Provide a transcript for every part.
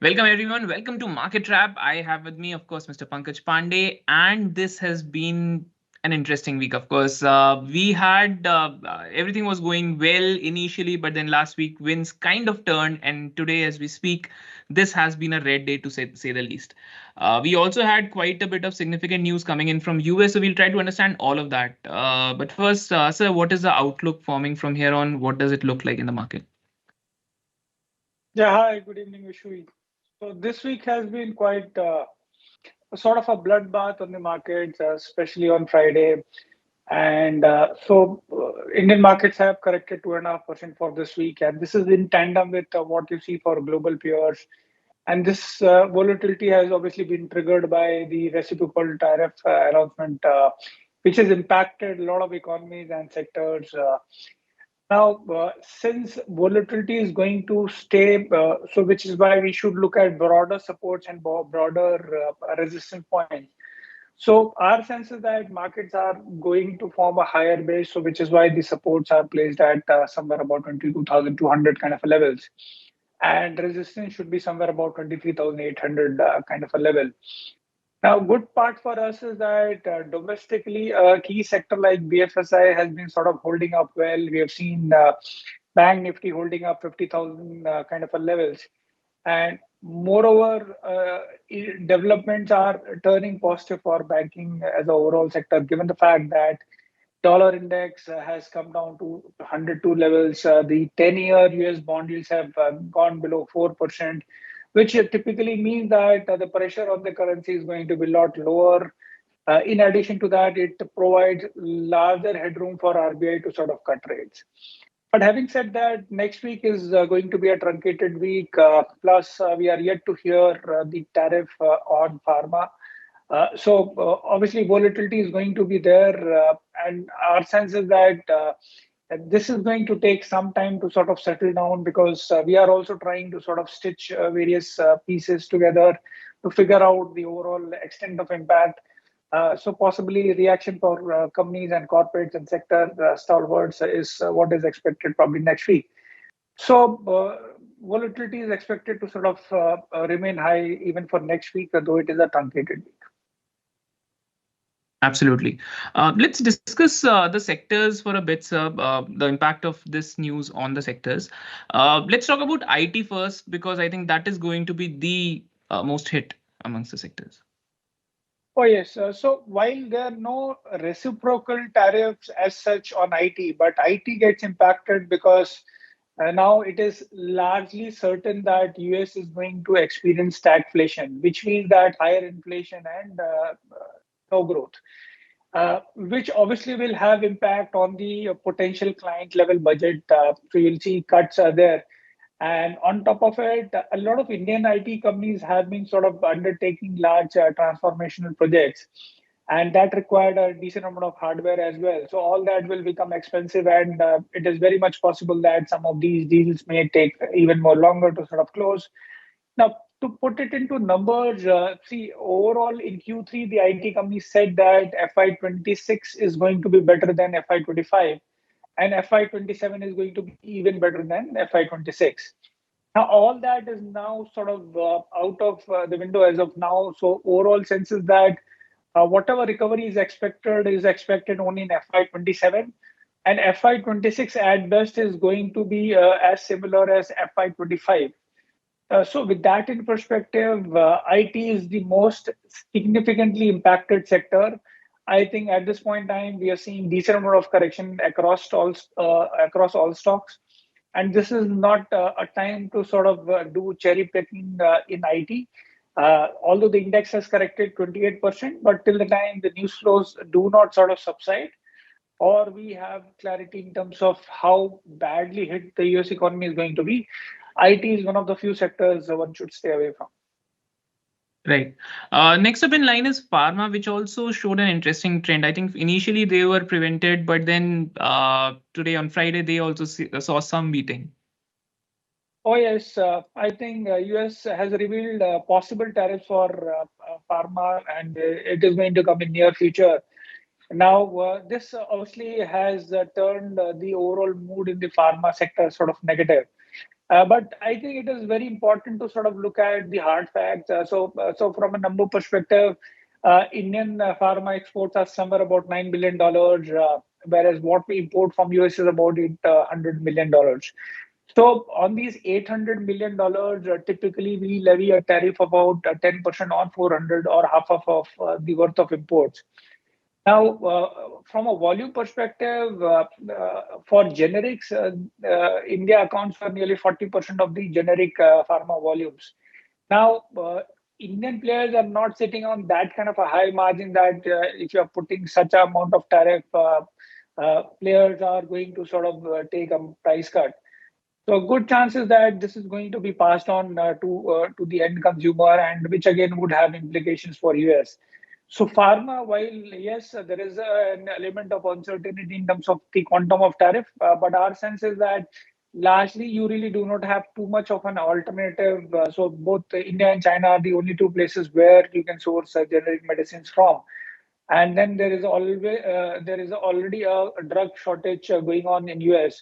Welcome everyone. Welcome to Market Trap. I have with me, of course, Mr. Pankaj Pandey, and this has been an interesting week. Of course, we had everything was going well initially, but then last week winds kind of turned, and today, as we speak, this has been a red day to say the least. We also had quite a bit of significant news coming in from US, so we'll try to understand all of that. But first, sir, what is the outlook forming from here on? What does it look like in the market? Yeah, hi, good evening, Vishu. So this week has been quite sort of a bloodbath on the markets, especially on Friday. And Indian markets have corrected 2.5% for this week. And this is in tandem with what you see for global peers. And this volatility has obviously been triggered by the reciprocal tariff announcement, which has impacted a lot of economies and sectors. Now, since volatility is going to stay, so which is why we should look at broader supports and broader resistance points. So our sense is that markets are going to form a higher base, so which is why the supports are placed at somewhere about 22,200 kind of a levels, and resistance should be somewhere about 23,800 kind of a level. Now, good part for us is that domestically, a key sector like BFSI has been sort of holding up well. We have seen Bank Nifty holding up 50,000 kind of a levels. And moreover, developments are turning positive for banking as an overall sector, given the fact that dollar index has come down to 102 levels. The 10-year US bond yields have gone below 4%, which typically means that the pressure on the currency is going to be a lot lower. In addition to that, it provides larger headroom for RBI to sort of cut rates. But having said that, next week is going to be a truncated week. Plus, we are yet to hear the tariff on pharma. Obviously, volatility is going to be there, and our sense is that this is going to take some time to sort of settle down because we are also trying to sort of stitch various pieces together to figure out the overall extent of impact. So possibly reaction for companies and corporates and sector stalwarts is what is expected probably next week. Volatility is expected to sort of remain high even for next week, though it is a truncated week. Absolutely. Let's discuss the sectors for a bit, sir. The impact of this news on the sectors. Let's talk about IT first, because I think that is going to be the most hit amongst the sectors. Oh, yes. So while there are no reciprocal tariffs as such on IT, but IT gets impacted because now it is largely certain that US is going to experience stagflation, which means that higher inflation and no growth. Which obviously will have impact on the potential client level budget. So you'll see cuts are there. And on top of it, a lot of Indian IT companies have been sort of undertaking large transformational projects. And that required a decent amount of hardware as well. So all that will become expensive. And it is very much possible that some of these deals may take even more longer to sort of close. Now, to put it into numbers, see, overall in Q3, the IT company said that FY26 is going to be better than FY25, and FY27 is going to be even better than FY26. Now, all that is now sort of out of the window as of now. So, overall sense is that whatever recovery is expected only in FY27, and FY26 at best is going to be as similar as FY25. So with that in perspective, IT is the most significantly impacted sector. I think at this point in time, we are seeing decent amount of correction across all stocks, and this is not a time to sort of do cherry picking in IT. Although the index has corrected 28%, but till the time the news flows do not sort of subside, or we have clarity in terms of how badly hit the US economy is going to be, IT is one of the few sectors one should stay away from. Right. Next up in line is pharma, which also showed an interesting trend. I think initially they were prevented, but then today on Friday, they also saw some beating. Oh, yes. I think US has revealed possible tariffs for pharma, and it is going to come in near future. Now, this obviously has turned the overall mood in the pharma sector sort of negative. But I think it is very important to sort of look at the hard facts. So from a number perspective, Indian pharma exports are somewhere about $9 billion, whereas what we import from US is about $800 million. So on these $800 million, typically we levy a tariff about 10% on 400 or half of the worth of imports. Now, from a volume perspective, for generics, India accounts for nearly 40% of the generic pharma volumes. Now, Indian players are not sitting on that kind of a high margin that if you're putting such an amount of tariff, players are going to sort of take a price cut. So good chances that this is going to be passed on to the end consumer, and which again would have implications for US. So pharma, while yes, there is an element of uncertainty in terms of the quantum of tariff, but our sense is that largely you really do not have too much of an alternative. So both India and China are the only two places where you can source generic medicines from. And then there is already a drug shortage going on in US.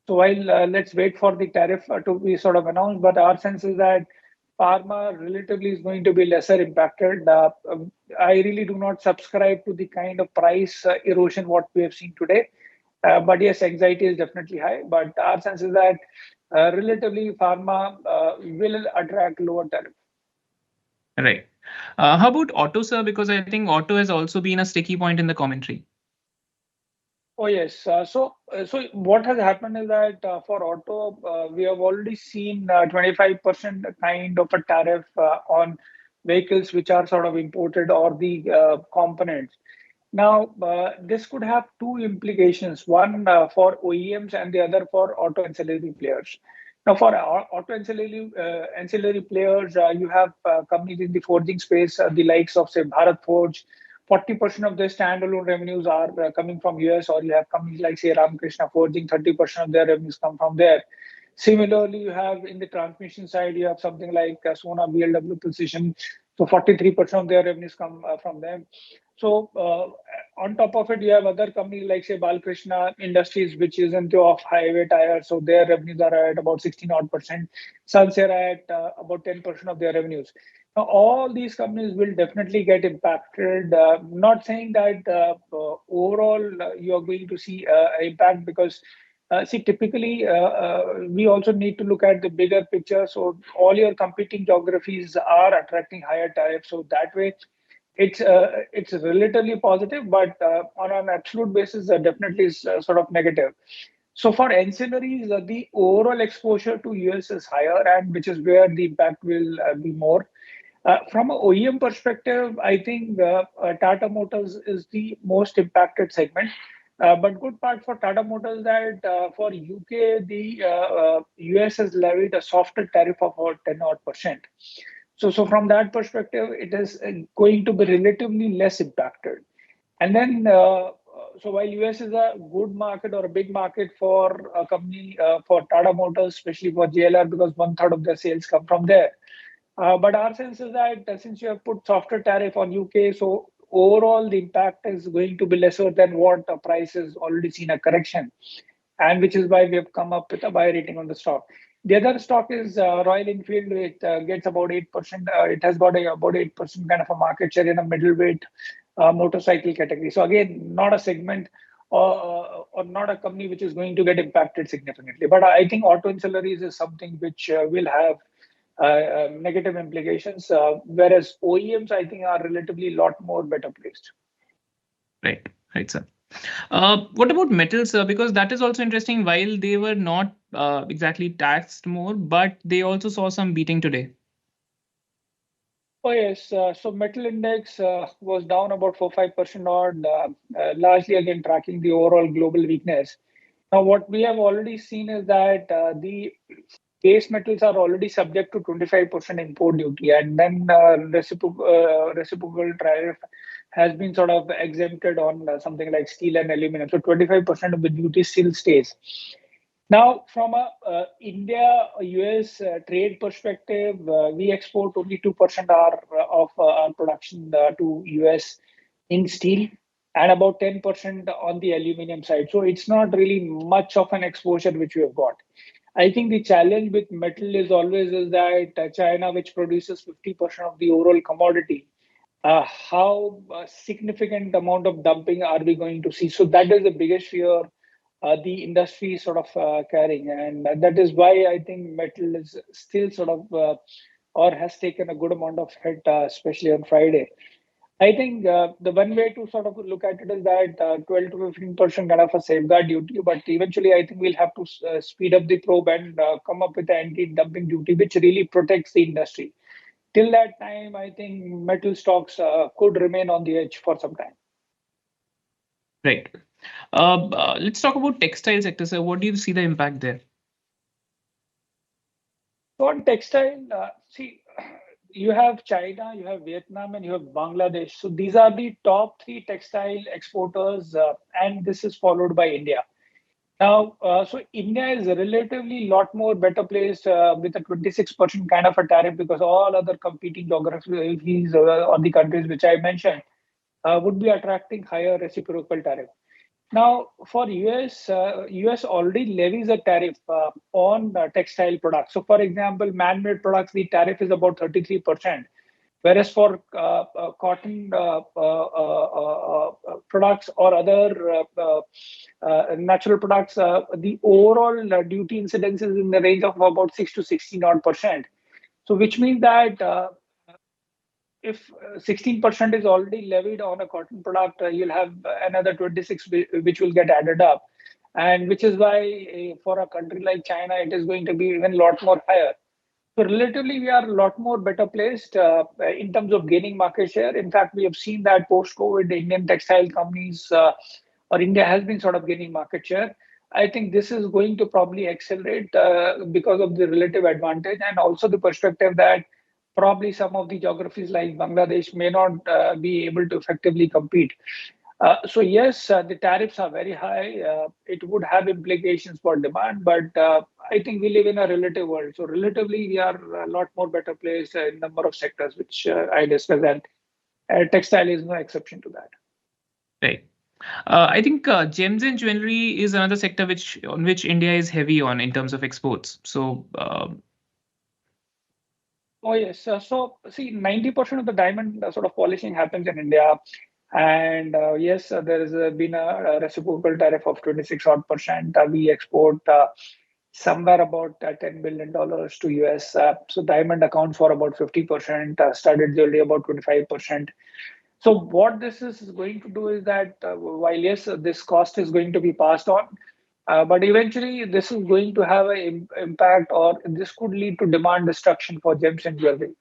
So while let's wait for the tariff to be sort of announced, but our sense is that pharma relatively is going to be lesser impacted. I really do not subscribe to the kind of price erosion what we have seen today. But yes, anxiety is definitely high. But our sense is that relatively pharma will attract lower tariff. Right. How about auto, sir? Because I think auto has also been a sticky point in the commentary. Oh yes. So what has happened is that for auto, we have already seen 25% kind of a tariff on vehicles which are sort of imported or the components. Now, this could have two implications, one for OEMs and the other for auto ancillary players. Now, for auto ancillary players, you have companies in the forging space, the likes of, say, Bharat Forge. 40% of their standalone revenues are coming from US, or you have companies like, say, Ramakrishna Forging, 30% of their revenues come from there. Similarly, you have in the transmission side, you have something like Sona BLW Precision. So 43% of their revenues come from them. So on top of it, you have other companies like, say, Balkrishna Industries, which is into off-highway tires. So their revenues are at about 16 odd percent. Suns are at about 10% of their revenues. Now, all these companies will definitely get impacted. Not saying that overall you are going to see impact, because see, typically we also need to look at the bigger picture. So all your competing geographies are attracting higher tariffs. So that way, it's relatively positive, but on an absolute basis, definitely is sort of negative. So for ancillaries, the overall exposure to US is higher, and which is where the impact will be more. From an OEM perspective, I think Tata Motors is the most impacted segment. But good part for Tata Motors that for UK, the US has levied a softer tariff of about 10 odd percent. So from that perspective, it is going to be relatively less impacted. And then, so while US is a good market or a big market for a company, for Tata Motors, especially for JLR, because 1/3 of their sales come from there. But our sense is that since you have put softer tariff on UK, so overall the impact is going to be lesser than what the price has already seen a correction, and which is why we have come up with a buy rating on the stock. The other stock is Royal Enfield. It gets about 8%. It has got about 8% kind of a market share in a middleweight motorcycle category. So again, not a segment or not a company which is going to get impacted significantly. But I think auto ancillaries is something which will have negative implications, whereas OEMs, I think, are relatively a lot more better placed. Right, sir. What about metals, sir? Because that is also interesting. While they were not exactly taxed more, but they also saw some beating today. Oh yes, so metal index was down about 4-5% odd, largely again tracking the overall global weakness. Now, what we have already seen is that the base metals are already subject to 25% import duty, and then reciprocal tariff has been sort of exempted on something like steel and aluminum. So 25% of the duty still stays. Now, from a India-US trade perspective, we export only 2% of our production to US in steel, and about 10% on the aluminum side. So it's not really much of an exposure which we have got. I think the challenge with metal is always is that China, which produces 50% of the overall commodity, how significant amount of dumping are we going to see? So that is the biggest fear the industry is sort of carrying, and that is why I think metal is still sort of or has taken a good amount of hit, especially on Friday. I think the one way to sort of look at it is that 12 to 15% kind of a safeguard duty, but eventually I think we'll have to speed up the probe and come up with an anti-dumping duty, which really protects the industry. Till that time, I think metal stocks could remain on the edge for some time. Right. Let's talk about textile sector. So what do you see the impact there? So on textile, see, you have China, you have Vietnam, and you have Bangladesh. So these are the top three textile exporters, and this is followed by India. Now, so India is a relatively lot more better placed with a 26% kind of a tariff because all other competing geographies or the countries which I mentioned would be attracting higher reciprocal tariff. Now, for US already levies a tariff on textile products. So, for example, man-made products, the tariff is about 33%, whereas for cotton products or other natural products, the overall duty incidence is in the range of about 6 to 16 odd percent. So, which means that if 16% is already levied on a cotton product, you'll have another 26 which will get added up. And which is why for a country like China, it is going to be even a lot more higher. So relatively, we are a lot more better placed in terms of gaining market share. In fact, we have seen that post-COVID, Indian textile companies or India has been sort of gaining market share. I think this is going to probably accelerate because of the relative advantage and also the perspective that probably some of the geographies like Bangladesh may not be able to effectively compete. So yes, the tariffs are very high. It would have implications for demand, but I think we live in a relative world. So relatively, we are a lot more better placed in number of sectors, which I discussed, and textile is no exception to that. Right. I think gems and jewelry is another sector on which India is heavy on in terms of exports. So Oh, yes. So, see, 90% of the diamond sort of polishing happens in India. And yes, there has been a reciprocal tariff of 26 odd percent. We export somewhere about $10 billion to US. So diamond accounts for about 50%, studded jewelry about 25%. So what this is going to do is that while yes, this cost is going to be passed on, but eventually this is going to have an impact or this could lead to demand destruction for gems and jewelry.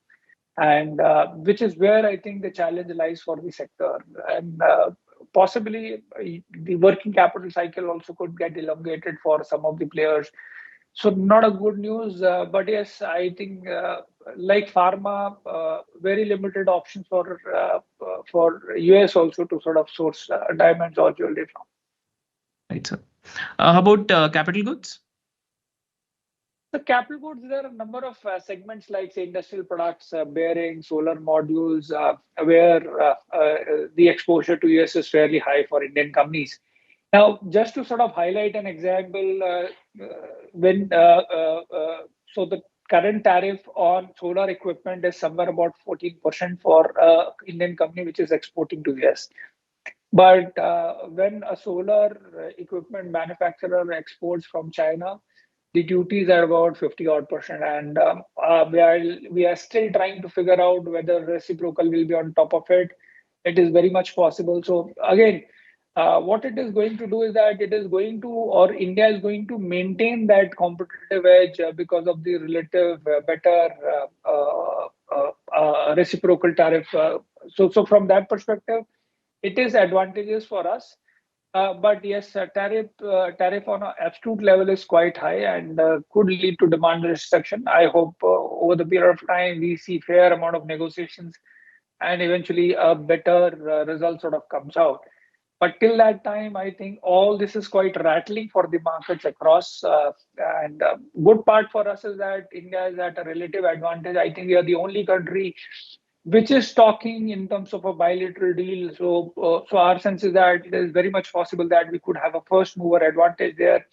And which is where I think the challenge lies for the sector. And possibly the working capital cycle also could get elongated for some of the players. So not a good news, but yes, I think like pharma, very limited options for US also to sort of source diamonds or jewelry from. Right, sir. How about capital goods? The capital goods, there are a number of segments like say industrial products, bearings, solar modules, where the exposure to US is fairly high for Indian companies. Now, just to sort of highlight an example, so the current tariff on solar equipment is somewhere about 14% for Indian company which is exporting to US. But when a solar equipment manufacturer exports from China, the duties are about 50 odd percent, and we are still trying to figure out whether reciprocal will be on top of it. It is very much possible. So again, what it is going to do is that it is going to, or India is going to maintain that competitive edge because of the relative better reciprocal tariff. So from that perspective, it is advantageous for us. But yes, tariff on an absolute level is quite high and could lead to demand restriction. I hope over the period of time we see fair amount of negotiations and eventually a better result sort of comes out. But till that time, I think all this is quite rattling for the markets across. And good part for us is that India is at a relative advantage. I think we are the only country which is talking in terms of a bilateral deal. So our sense is that it is very much possible that we could have a first mover advantage there.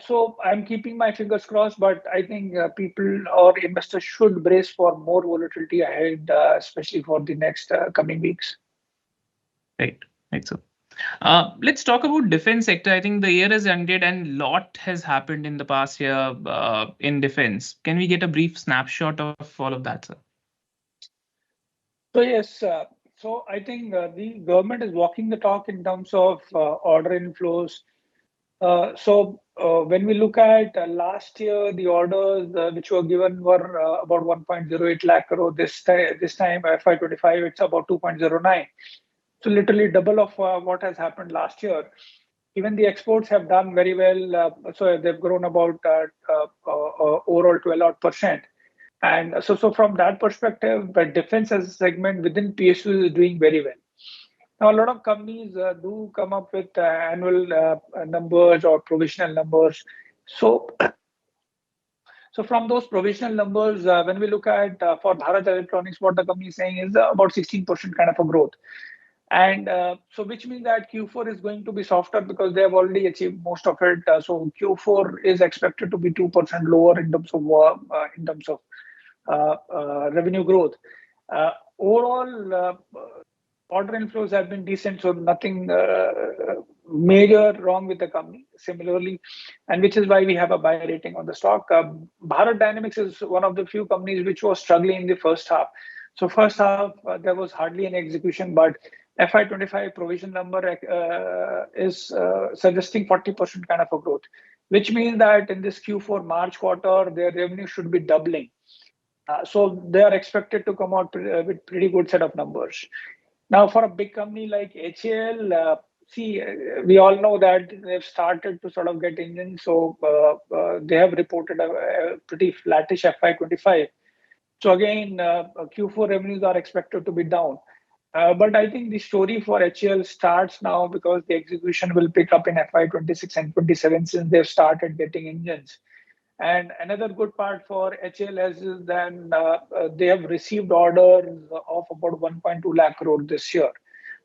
So I'm keeping my fingers crossed, but I think people or investors should brace for more volatility ahead, especially for the next coming weeks. Right. Right. So let's talk about defense sector. I think the year has ended and lot has happened in the past year in defense. Can we get a brief snapshot of all of that, sir? So yes, so I think the government is walking the talk in terms of order inflows. When we look at last year, the orders which were given were about 1.08 lakh crore. This time FY25, it's about 2.09. So literally double of what has happened last year. Even the exports have done very well. So they've grown about overall 12%. And so from that perspective, the defense as a segment within PSU is doing very well. Now, a lot of companies do come up with annual numbers or provisional numbers. So, so from those provisional numbers, when we look at for Bharat Electronics, what the company is saying is about 16% kind of a growth. And so which means that Q4 is going to be softer because they have already achieved most of it. So Q4 is expected to be 2% lower in terms of revenue growth. Overall, order inflows have been decent, so nothing major wrong with the company. Similarly, and which is why we have a buy rating on the stock. Bharat Dynamics is one of the few companies which was struggling in the first half. So first half there was hardly any execution, but FY25 provision number is suggesting 40% kind of a growth, which means that in this Q4 March quarter, their revenue should be doubling. So they are expected to come out with pretty good set of numbers. Now, for a big company like HAL, we all know that they've started to sort of get engines. So they have reported a pretty flattish FY25. So again, Q4 revenues are expected to be down. But I think the story for HAL starts now because the execution will pick up in FY26 and 27 since they've started getting engines. And another good part for HLS is then they have received orders of about 1.2 lakh crore this year.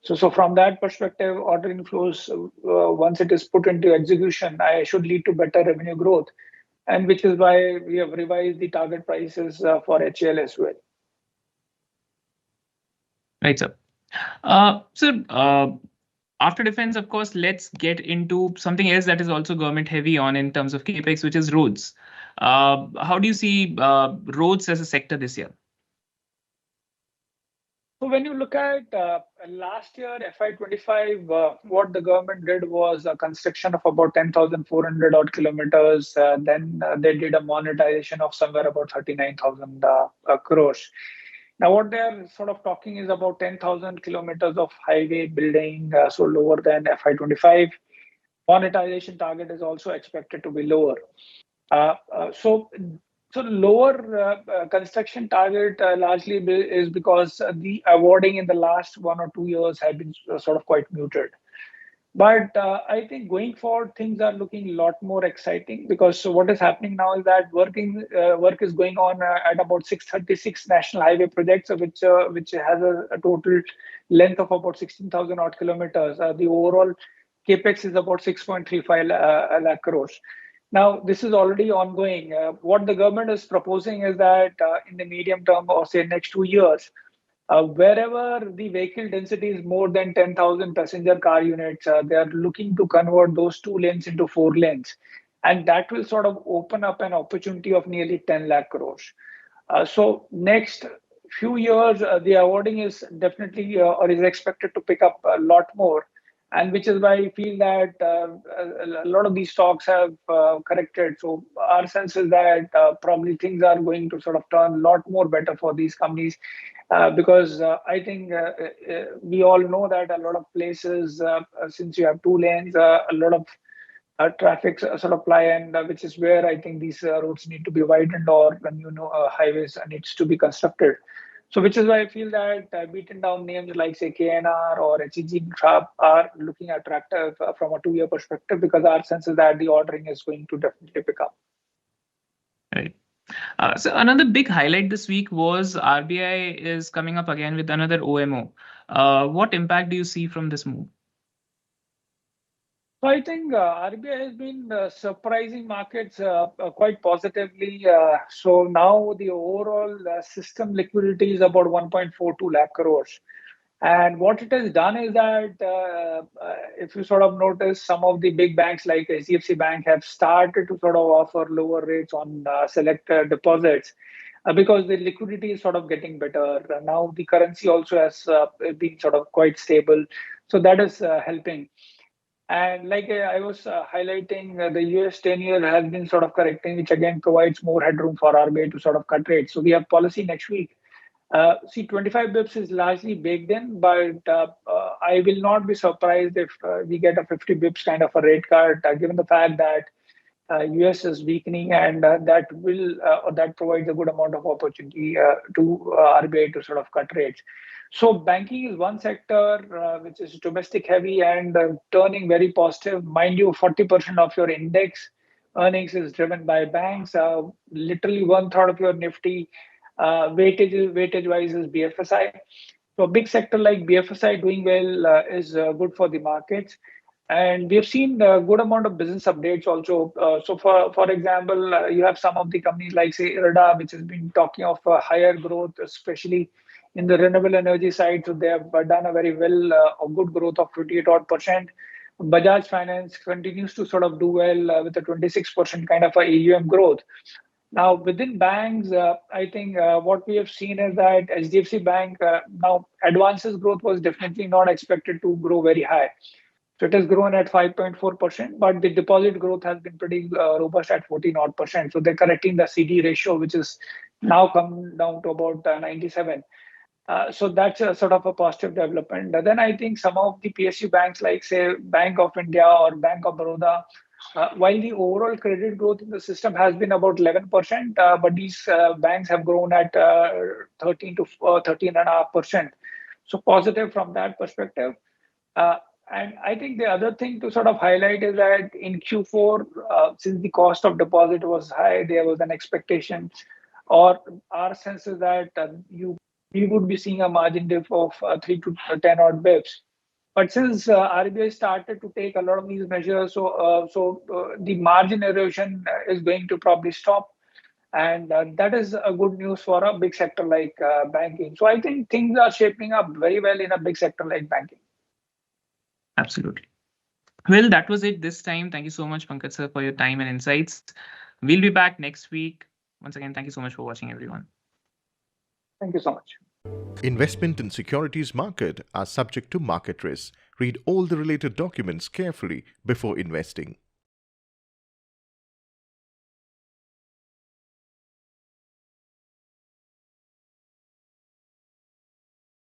So from that perspective, order inflows, once it is put into execution, I should lead to better revenue growth. And which is why we have revised the target prices for HL as well. Right, sir. After defense, of course, let's get into something else that is also government heavy on in terms of capex, which is roads. How do you see roads as a sector this year? So when you look at last year, FY25, what the government did was a construction of about 10,400 odd kilometers. Then they did a monetization of somewhere about 39,000 crores. Now, what they're sort of talking is about 10,000 kilometers of highway building, so lower than FY25. Monetization target is also expected to be lower. So lower construction target largely is because the awarding in the last 1 or 2 years have been sort of quite muted. But I think going forward, things are looking a lot more exciting because what is happening now is that work is going on at about 636 national highway projects, which has a total length of about 16,000 odd kilometers. The overall capex is about 6.35 lakh crores. Now, this is already ongoing. What the government is proposing is that in the medium term, or say next 2 years, wherever the vehicle density is more than 10,000 passenger car units, they are looking to convert those 2 lanes into 4 lanes. And that will sort of open up an opportunity of nearly 10 lakh crores. So next few years, the awarding is definitely or is expected to pick up a lot more. And which is why I feel that a lot of these stocks have corrected. So our sense is that probably things are going to sort of turn a lot more better for these companies because I think we all know that a lot of places, since you have 2 lanes, a lot of traffic sort of ply, and which is where I think these roads need to be widened or highways needs to be constructed. So which is why I feel that beaten down names like say KNR or HEG are looking attractive from a 2-year perspective because our sense is that the ordering is going to definitely pick up. Right. So another big highlight this week was RBI is coming up again with another OMO. What impact do you see from this move? So I think RBI has been surprising markets quite positively. So now the overall system liquidity is about 1.42 lakh crores. And what it has done is that if you sort of notice, some of the big banks like ICICI Bank have started to sort of offer lower rates on select deposits because the liquidity is sort of getting better. Now the currency also has been sort of quite stable. So that is helping. And like I was highlighting, the US 10-year has been sort of correcting, which again provides more headroom for RBI to sort of cut rates. So we have policy next week. See, 25 bips is largely baked in, but I will not be surprised if we get a 50 bips kind of a rate cut, given the fact that US is weakening, and that provides a good amount of opportunity to RBI to sort of cut rates. So banking is one sector which is domestic heavy and turning very positive. Mind you, 40% of your index earnings is driven by banks. Literally one third of your Nifty weightage wise is BFSI. So a big sector like BFSI doing well is good for the markets. And we have seen a good amount of business updates also. So for example, you have some of the companies like say IRDA, which has been talking of higher growth, especially in the renewable energy side. So they have done a very well, a good growth of 28 odd percent. Bajaj Finance continues to sort of do well with a 26% kind of a AUM growth. Now, within banks, I think what we have seen is that HDFC Bank, now advances growth was definitely not expected to grow very high. So it has grown at 5.4%, but the deposit growth has been pretty robust at 14 odd percent. So they're correcting the CD ratio, which is now come down to about 97. So that's a sort of a positive development. Then I think some of the PSU banks, like say Bank of India or Bank of Baroda, while the overall credit growth in the system has been about 11%, but these banks have grown at 13 to 13.5%. So positive from that perspective. And I think the other thing to sort of highlight is that in Q4, since the cost of deposit was high, there was an expectation, or our sense is that we would be seeing a margin dip of 3 to 10 odd bips. But since RBI started to take a lot of these measures, so the margin erosion is going to probably stop. And that is a good news for a big sector like banking. So I think things are shaping up very well in a big sector like banking. Absolutely. Well, that was it this time. Thank you so much, Pankaj sir, for your time and insights. We'll be back next week. Once again, thank you so much for watching, everyone. Thank you so much. Investment in securities market are subject to market risk. Read all the related documents carefully before investing.